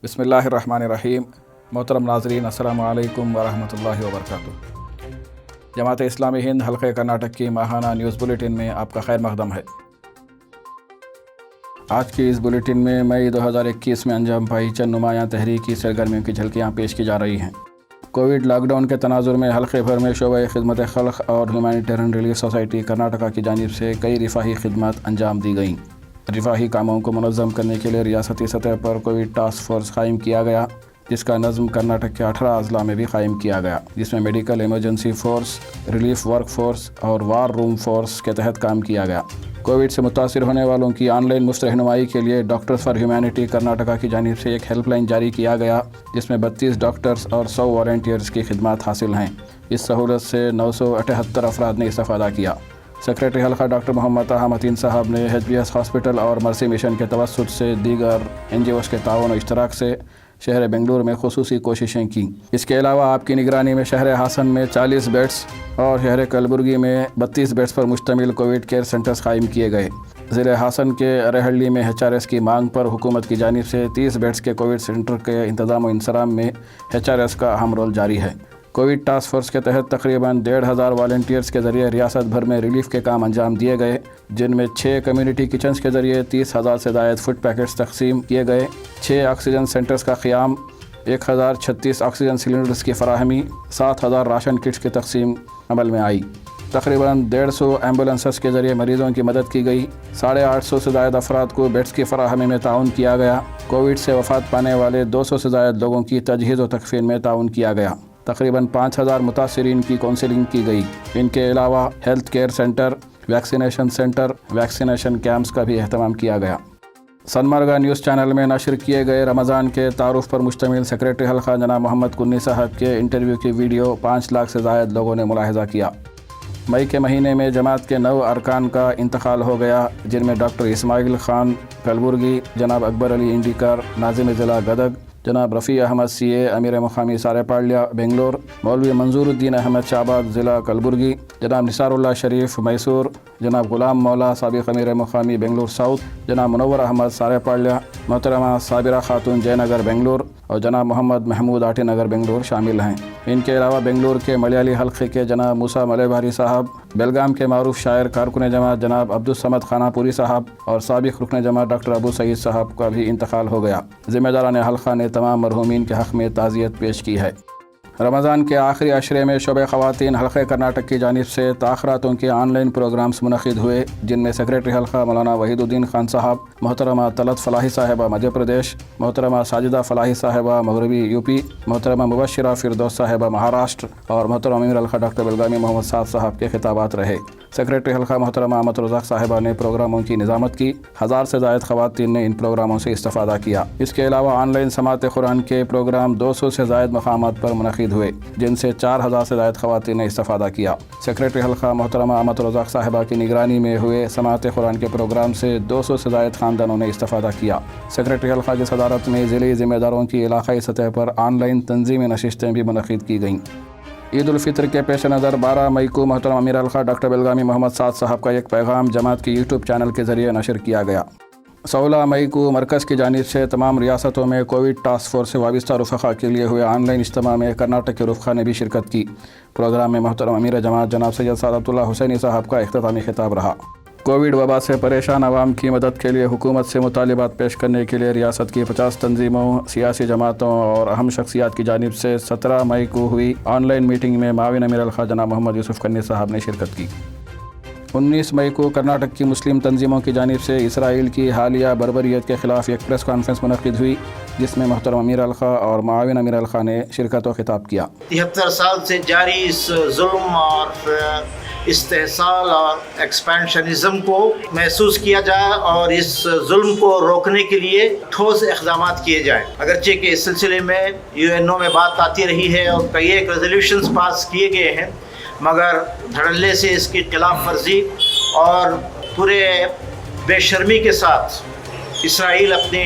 बिस्मिल्लाहिर्रहमानिर्रहीम। मोहतरम नाज़रीन, अस्सलामु अलैकुम वरहमतुल्लाहि वबरकातुहू। जमात इस्लामी हिंद हल्क़े कर्नाटक की माहाना न्यूज़ बुलेटिन में आपका खैर मक़दम है। आज की इस बुलेटिन में मई 2021 में अंजाम पाई चंद नुमायाँ तहरीकी सरगर्मियों की झलकियाँ पेश की जा रही हैं। कोविड लॉकडाउन के तनाजुर में हल्क़े भर में शोबा खिदमत खल्क़ और ह्यूमैनिटेरियन रिलीफ सोसाइटी कर्नाटका की जानिब से कई रिफ़ाही खिदमत अंजाम दी गईं। रिफ़ाही कामों को मुनज़्ज़म करने के लिए रियासती सतह पर कोविड टास्क फोर्स कायम किया गया, जिसका नज़्म कर्नाटक के 18 अज़ला में भी कायम किया गया, जिसमें medical emergency force, relief work force और वार रूम फ़ोर्स के तहत काम किया गया। कोविड से मुतासिर होने वालों की ऑनलाइन मुफ्त रहनुमाई के लिए डॉक्टर्स फॉर ह्यूमैनिटी कर्नाटका की जानिब से एक हेल्पलाइन जारी किया गया, जिसमें 32 डॉक्टर्स और 100 वॉलंटियर्स की खिदमत हासिल हैं। इस सहूलत से 978 अफराद ने इस्तेफ़ादा किया। सेक्रेटरी हल्का डॉक्टर मोहम्मद ताहा मतीन साहब ने HBS हॉस्पिटल और मर्सी मिशन के तवस्सुत से दीगर NGOs के ताउन और इश्तराक से शहर बेंगलुरु में खुसूसी कोशिशें की। इसके अलावा आपकी निगरानी में शहर हासन में 40 बेड्स और शहर कलबुर्गी में 32 बेड्स पर मुश्तमिल कोविड केयर सेंटर्स कायम किए गए। ज़िले हासन के अरहल्ली में HRS की मांग पर हुकूमत की जानिब से 30 बेड्स के कोविड सेंटर के इंतज़ाम व इंसराम में HRS का अहम रोल जारी है। कोविड टास्क फोर्स के तहत तकरीबन 1,500 वॉलंटियर्स के ज़रिए रियासत भर में रिलीफ के काम अंजाम दिए गए, जिनमें 6 कम्युनिटी किचन्स के ज़रिए 30,000 से ज़ायद फूड पैकेट्स तकसीम किए गए, 6 ऑक्सीजन सेंटर्स का क़याम, 1,036 ऑक्सीजन सिलेंडर्स की फ़राहमी, 7,000 राशन किट्स की तकसीम अमल में आई। तकरीबन 150 एम्बुलेंसेस के ज़रिए मरीज़ों की मदद की गई। 850 से ज़ायद अफराद को बेड्स की फ़राहमी में ताउन किया गया। कोविड से वफ़ात पाने वाले 200 से ज़ायद लोगों की तजहीज़ व तकफ़ीन में ताउन किया गया। तकरीबन 5,000 मुतासिरीन की काउंसलिंग की गई। इनके अलावा health care centre, vaccination camps का भी अहतमाम किया गया। सनमरगा न्यूज़ चैनल में नशर किए गए रमज़ान के तारुफ़ पर मुश्तमिल सेक्रेटरी हल्का जनाब मोहम्मद कुन्नी साहब के इंटरव्यू की वीडियो 5 लाख से ज़ायद लोगों ने मुलाहिज़ा किया। मई के महीने में जमात के 9 अरकान का इंतकाल हो गया, जिनमें डॉक्टर इस्माइल खान कलबुर्गी, जनाब अकबर अली इंडिकर नाज़िम ज़िला गदग, जनाब रफ़ी अहमद CA अमीर मुकामी सारेपाड़िया बेंगलोर, मौलवी मंजूरुद्दीन अहमद शाबाद ज़िला कलबुर्गी, जनाब निसारुल्लाह शरीफ मैसूर, जनाब गुलाम मौला साबिक़ अमीर मुकामी बेंगलोर साउथ, जनाब मुनव्वर अहमद सारेपाड़िया, मोहतरमा साबिरा खातून जयनगर बेंगलोर और जनाब मोहम्मद महमूद आटी नगर बेंगलोर शामिल हैं। इनके अलावा बेंगलोर के मलयाली हल्क़े के जनाब मूसा मलेभारी साहब, बेलगाम के मारूफ शायर कारकुन जमात जनाब अब्दुस्समद खानापुरी साहब और साबिक़ रुकन जमात डॉक्टर अबू सईद साहब का भी इंतकाल हो गया। ज़िम्मेदारान हल्का ने तमाम मरहूमीन के हक़ में ताज़ियत पेश की है। रमज़ान के आखिरी अशरे में शोबे ख़वातीन हल्क़े कर्नाटक की जानिब से ताख़रातों के ऑनलाइन प्रोग्राम्स मुनक़िद हुए, जिनमें सेक्रेटरी हल्का मौलाना वहीदुद्दीन खान साहब, मोहतरमा तलत फ़लाही साहिबा मध्य प्रदेश, मोहतरमा साजिदा फ़लाही साहिबा मगरबी UP, मोहतरमा मुबश्शिरा फ़िरदौस साहिबा महाराष्ट्र और मोहतरमा अमीर हल्का डॉक्टर बेलगामी मोहम्मद साद साहब के खिताबात रहे। सेक्रेटरी हल्का मोहतरमा अहमद रज़ाक साहिबा ने प्रोग्रामों की निज़ामत की। 1000 से ज़ायद ख़वातीन ने इन प्रोग्रामों से इस्तेफ़ादा किया। इसके अलावा ऑनलाइन समात कुरान के प्रोग्राम 200 से ज़ायद मकामात पर मुनक़िद हुए, जिनसे 4000 से ज़ायद ख़वातीन ने इस्तेफ़ादा किया। सेक्रेटरी हल्का मोहतरमा अहमद रज़ाक साहिबा की निगरानी में हुए समात कुरान के प्रोग्राम से 200 से ज़ायद ख़ानदानों ने इस्तेफ़ादा किया। सेक्रेटरी हल्का की सदारत में ज़िली ज़िम्मेदारों की इलाक़ाई सतह पर ऑनलाइन तंज़ीमी नशिस्तें भी मुनक़िद की गईं। ईद उल फ़ितर के पेश नज़र 12 मई को मोहतरमा अमीर हल्का डॉक्टर बेलगामी मोहम्मद साद साहब का एक पैगाम जमात के YouTube चैनल के ज़रिए नशर किया गया। 16 मई को मरकज़ की जानिब से तमाम रियासतों में कोविड टास्क फोर्स से वाबस्ता रुफ़क़ा के लिए हुए ऑनलाइन इज्तिमा में कर्नाटक के रुफ़क़ा ने भी शिरकत की। प्रोग्राम में मोहतरम अमीर जमात जनाब सैयद सादतुल्लाह हुसैनी साहब का इख्तितामी खिताब रहा। कोविड वबा से परेशान आवाम की मदद के लिए हुकूमत से मुतालिबात पेश करने के लिए रियासत की 50 तंजीमों, सियासी जमातों और अहम शख्सियात की जानिब से 17 मई को हुई ऑनलाइन मीटिंग में माविन अमीर हल्का जनाब मोहम्मद यूसुफ कन्नी साहब ने शिरकत की। 19 मई को कर्नाटक की मुस्लिम तंजीमों की जानिब से इसराइल की हालिया बर्बरियत के ख़िलाफ़ एक प्रेस कॉन्फ्रेंस मुनक़िद हुई, जिसमें मोहतरम अमीर हल्का और माविन अमीर हल्का ने शिरकत व खिताब किया। 73 साल से जारी इस जुल्म और इस्तेहसाल और एक्सपेंशनिज़म को महसूस किया जाए और इस जुल्म को रोकने के लिए ठोस इक़दाम किए जाएँ। अगरचे के इस सिलसिले में UNO में बात आती रही है और कई एक रेजोल्यूशंस पास किए गए हैं, मगर धड़ल्ले से इसकी खिलाफ वर्जी और पूरे बेशर्मी के साथ इसराइल अपने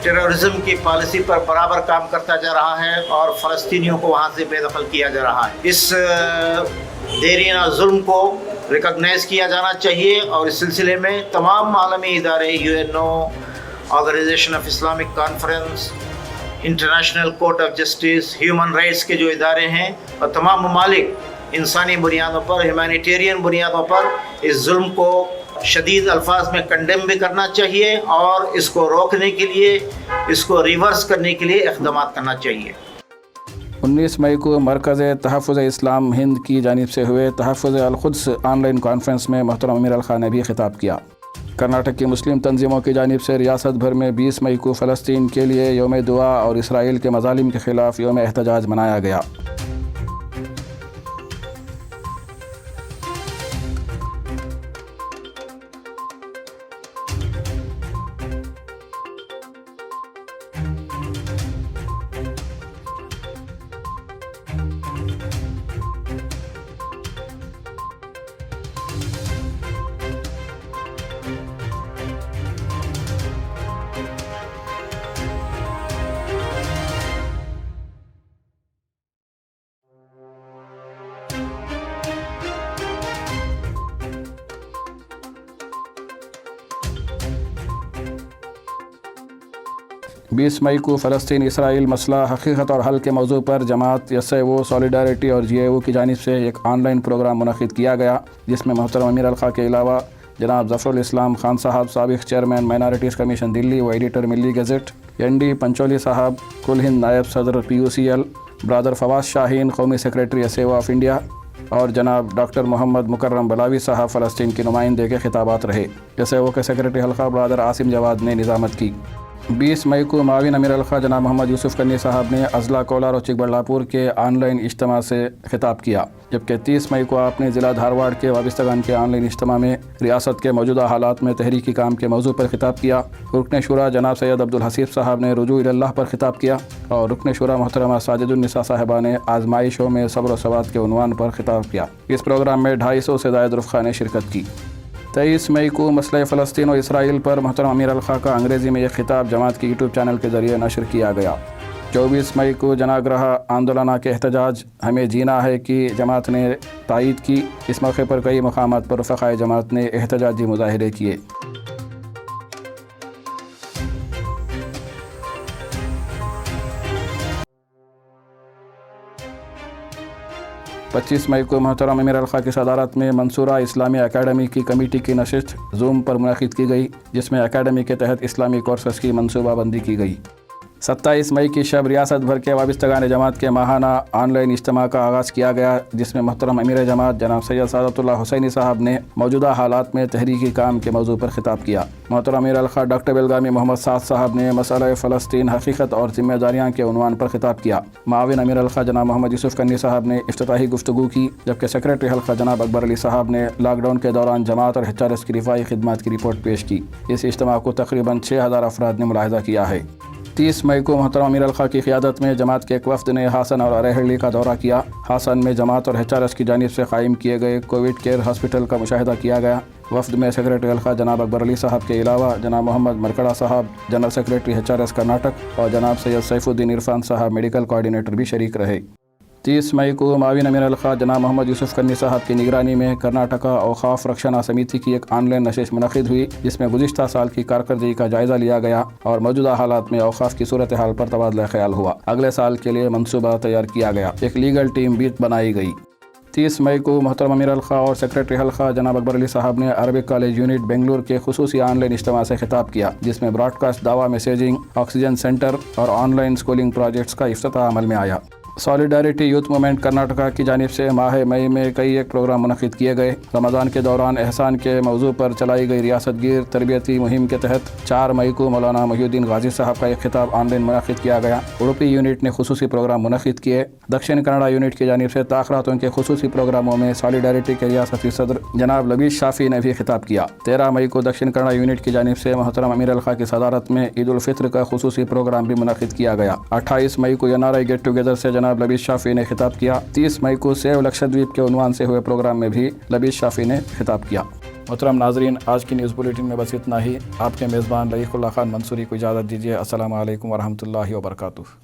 टेररिज्म की पॉलिसी पर बराबर काम करता जा रहा है और फ़लस्तीनियों को वहाँ से बेदखल किया जा रहा है। इस देरीना जुल्म को रिकॉग्नाइज़ किया जाना चाहिए और इस सिलसिले में तमाम आलमी इदारे, UNO, organisation of Islamic conference, international court of justice, human rights के जो इदारे हैं और तमाम ममालिक इंसानी बुनियादों पर, ह्यूमैनिटेरियन बुनियादों पर इस जुल्म को शदीद अल्फाज में कंडेम भी करना चाहिए और इसको रोकने के लिए, इसको रिवर्स करने के लिए इक़दाम करना चाहिए। 19 मई को मरकज़ तहफ़्फ़ुज़ इस्लाम हिंद की जानिब से हुए तहफ़्फ़ुज़ अल-क़ुद्स ऑनलाइन कॉन्फ्रेंस में मोहतरम अमीर अल-ख़ान ने भी खिताब किया। कर्नाटक की मुस्लिम तंजीमों की जानिब से रियासत भर में 20 मई को फ़लस्तीन के लिए यौम दुआ और इसराइल के मज़ालिम के ख़िलाफ़ यौम एहतजाज मनाया गया। बीस मई को फ़लस्तीन इसराइल मसला हकीकत और हल के मौजू पर जमात यसएवो सॉलिडारिटी और GAO की जानिब से एक ऑनलाइन प्रोग्राम मुनक़िद किया गया, जिसमें मोहतरम अमीर अल-ख़ान के अलावा जनाब ज़फ़रुल इस्लाम खान साहब, साबिक़ चेयरमैन माइनॉरिटीज़ कमीशन दिल्ली व एडिटर मिली गज़ट, ND पंचोली साहब, कुल हिंद नायब सदर PUCL, ब्रदर फवाद शाहीन, कौमी सेक्रेटरी यसएवो ऑफ इंडिया और जनाब डॉक्टर मोहम्मद मुकर्रम बलावी साहब फ़लस्तीन के नुमाइंदे के खिताबात रहे। यसएवो के सेक्रेटरी हल्का ब्रदर आसिम जवाद ने निज़ामत की। 20 मई को माविन अमीर अल-ख़ान जनाब मोहम्मद यूसुफ़ कन्नी साहब ने अज़ला कोलार और चिकबल्लापुर के ऑनलाइन इज्तिमा से खिताब किया, जबकि 30 मई को आपने ज़िला धारवाड़ के वाबिस्तगान के ऑनलाइन इज्तिमा में रियासत के मौजूदा हालात में तहरीकी काम के मौजू पर खिताब किया। रुकन शुरा जनाब सैयद अब्दुल हसीब साहब ने रुजू इल्लाह पर खिताब किया और रुकन शुरा मोहतरमा साजिदुन्निसा साहिबा ने आजमाइशों में सब्र व सवात के उन्वान पर खिताब किया। इस प्रोग्राम में 250 से ज़ायद रुफ़क़ा ने शिरकत की। 23 मई को मसले फ़लस्तीन और इसराइल पर मोहतरम अमीर अल-ख़ान का अंग्रेज़ी में एक खिताब जमात के यूट्यूब चैनल के ज़रिए नशर किया गया। 24 मई को जनाग्रह आंदोलन के एहतजाज हमें जीना है कि जमात ने तायीद की। इस मौके पर कई मकामात पर फ़ख़ाए जमात ने एहतजाजी मुज़ाहिरे किए। 25 मई को मोहतरम अमीर अल-ख़ान की सदारत में मंसूरा इस्लामी अकेडमी की कमेटी की नशिस्त जूम पर मुनक़िद की गई, जिसमें अकेडमी के तहत इस्लामी कोर्सेस की मनसूबाबंदी की गई। 27 मई की शब रियासत भर के वाबिस्तगान जमात के माहाना ऑनलाइन इज्तिमा का आगाज़ किया गया, जिसमें मोहतरम अमीर जमात जनाब सैयद सादतुल्लाह हुसैनी साहब ने मौजूदा हालात में तहरीकी काम के मौजू पर खिताब किया। मोहतरम अमीर अल-ख़ान डॉक्टर बेलगामी मोहम्मद साद साहब ने मसला फ़लस्तीन हकीकत और ज़िम्मेदारियाँ के उन्वान पर खिताब किया। माविन अमीर अल-ख़ान जनाब मोहम्मद यूसुफ़ कन्नी साहब ने इफ्तिताही गुफ्तगू की, जबकि सेक्रेटरी हल्का जनाब अकबर अली साहब ने लॉकडाउन के दौरान जमात और HRS की रिफाई खिदमत की रिपोर्ट पेश की। इस इज्तिमा को तकरीबन 6000 अफराद ने मुलाहिज़ा किया है। 30 मई को मोहतरम अमीर अल-ख़ान की क़ियादत में जमात के एक वफ़द ने हासन और अरेहली का दौरा किया। हासन में जमात और HRS की जानिब से क़ायम किए गए कोविड केयर हॉस्पिटल का मुशाहिदा किया गया। वफ़द में सेक्रेटरी हल्का जनाब अकबर अली साहब के अलावा जनाब मोहम्मद मरकड़ा साहब, जनरल सेक्रेटरी HRS कर्नाटक और जनाब सैयद सैफुद्दीन इरफान साहब मेडिकल कोऑर्डिनेटर भी शरीक रहे। 30 मई को माविन अमीर अल-ख़ान जनाब मोहम्मद यूसुफ़ कन्नी साहब की निगरानी में कर्नाटका औक़ाफ़ रक्षणा समिति की एक ऑनलाइन नशिश मुनक़िद हुई, जिसमें गुज़िश्ता साल की कारकर्दगी का जायज़ा लिया गया और मौजूदा हालात में औक़ाफ़ की सूरत हाल पर तबादला ख्याल हुआ। अगले साल के लिए मनसूबा तैयार किया गया। एक लीगल टीम भी बनाई गई। 30 मई को मोहतरम अमीर अल-ख़ान और सेक्रेटरी हल्का जनाब अकबर अली साहब ने अरबिक कॉलेज यूनिट बेंगलुरु के खुसूसी ऑनलाइन इज्तिमा से खिताब किया, जिसमें ब्रॉडकास्ट, दावा, मैसेजिंग, ऑक्सीजन सेंटर और ऑनलाइन स्कूलिंग प्रोजेक्ट्स का इफ्तिताह अमल में आया। सॉलिडारिटी यूथ मूवमेंट कर्नाटका की जानिब से माह मई में कई एक प्रोग्राम मुनक़िद किए गए। रमज़ान के दौरान एहसान के मौजू पर चलाई गई रियासत गिर तरबियती मुहिम के तहत 4 मई को मौलाना मुहिउद्दीन गाजी साहब का एक खिताब ऑनलाइन मुनक़िद किया गया। उडुपी यूनिट ने खुसूसी प्रोग्राम मुनक़िद किए। दक्षिण कन्नड़ा यूनिट की जानिब से ताख़रातों के खुसूसी प्रोग्रामों में सॉलिडारिटी के रियासती सदर जनाब लबीश शाफ़ी ने भी खिताब किया। 13 मई को दक्षिण कन्नड़ा यूनिट की जानिब से मोहतरम अमीर अल-ख़ान की सदारत में ईद उल फित्र का खुसूसी प्रोग्राम भी मुनक़िद किया गया। 28 मई को NRI गेट टुगेदर से जनाब लबीश शाफ़ी ने खिताब किया। 30 मई को सेव लक्षद्वीप के उन्वान से हुए प्रोग्राम में भी लबीश शाफ़ी ने खिताब किया। محترم ناظرین، آج کی نیوز بلیٹن میں بس اتنا ہی۔ آپ کے میزبان لطیف اللہ خان منصوری کو اجازت دیجیے۔ السلام علیکم ورحمۃ اللہ وبرکاتہ۔